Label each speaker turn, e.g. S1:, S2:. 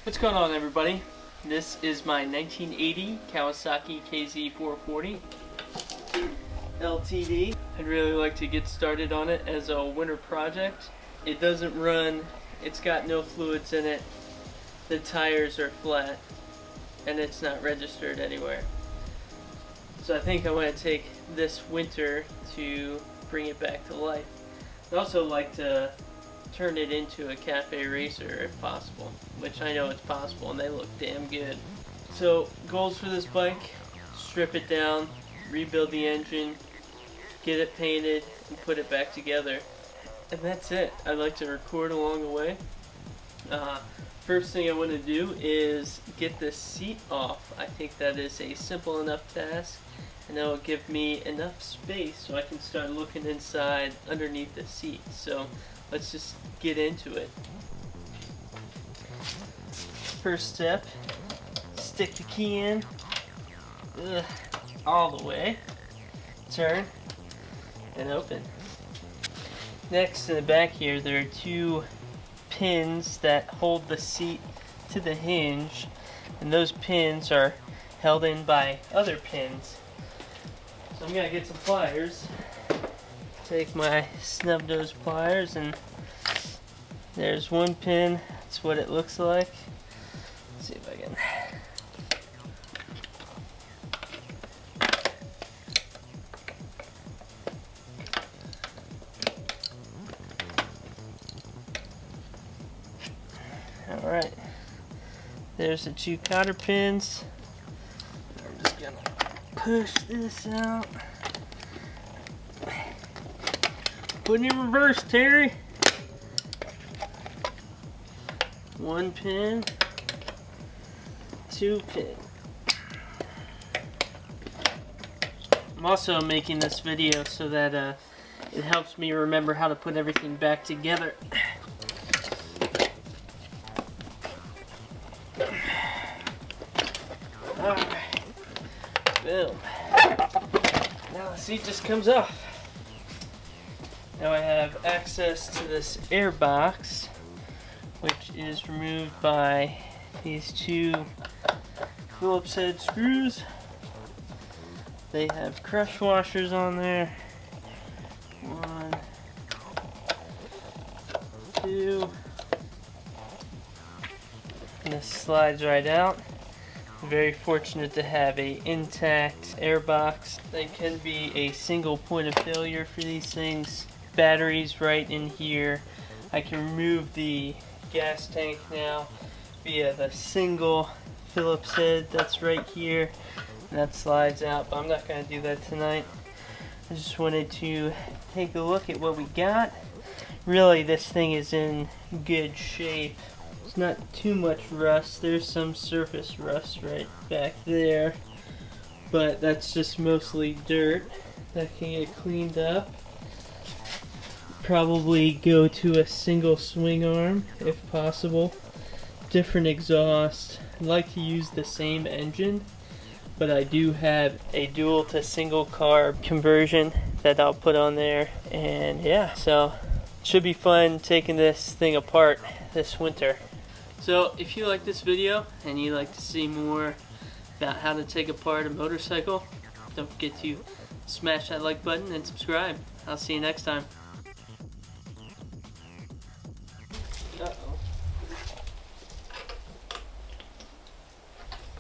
S1: What's going on, everybody? This is my 1980 Kawasaki KZ440 LTD. I'd really like to get started on it as a winter project. It doesn't run, it's got no fluids in it, the tires are flat, and it's not registered anywhere. So I think I want to take this winter to bring it back to life. I'd also like to turn it into a cafe racer if possible, which I know it's possible and they look damn good. So goals for this bike: strip it down, rebuild the engine, get it painted, and put it back together. And that's it. I'd like to record along the way. First thing I want to do is get this seat off. I think that is a simple enough task, and that will give me enough space so I can start looking inside underneath the seat. So let's just get into it. First step, stick the key in, all the way, turn, and open. Next, in the back here, there are two pins that hold the seat to the hinge, and those pins are held in by other pins. So I'm gonna get some pliers. Take my snub nose pliers, and there's one pin. That's what it looks like. Let's see if I can. Alright, there's the two cotter pins. I'm just gonna push this out. Put it in reverse, Terry. One pin, two pin. I'm also making this video so that it helps me remember how to put everything back together. Alright, boom. Now the seat just comes off. Now I have access to this air box, which is removed by these two Phillips head screws. They have crush washers on there. One, two, and this slides right out. I'm very fortunate to have an intact air box. They can be a single point of failure for these things. Batteries right in here. I can remove the gas tank now via the single Phillips head that's right here, and that slides out, but I'm not going to do that tonight. I just wanted to take a look at what we got. Really, this thing is in good shape. It's not too much rust. There's some surface rust right back there, but that's just mostly dirt that can get cleaned up. Probably go to a single swing arm if possible. Different exhaust. I'd like to use the same engine, but I do have a dual to single carb conversion that I'll put on there. And yeah, so it should be fun taking this thing apart this winter. So if you like this video and you like to see more about how to take apart a motorcycle, don't forget to smash that like button and subscribe. I'll see you next time.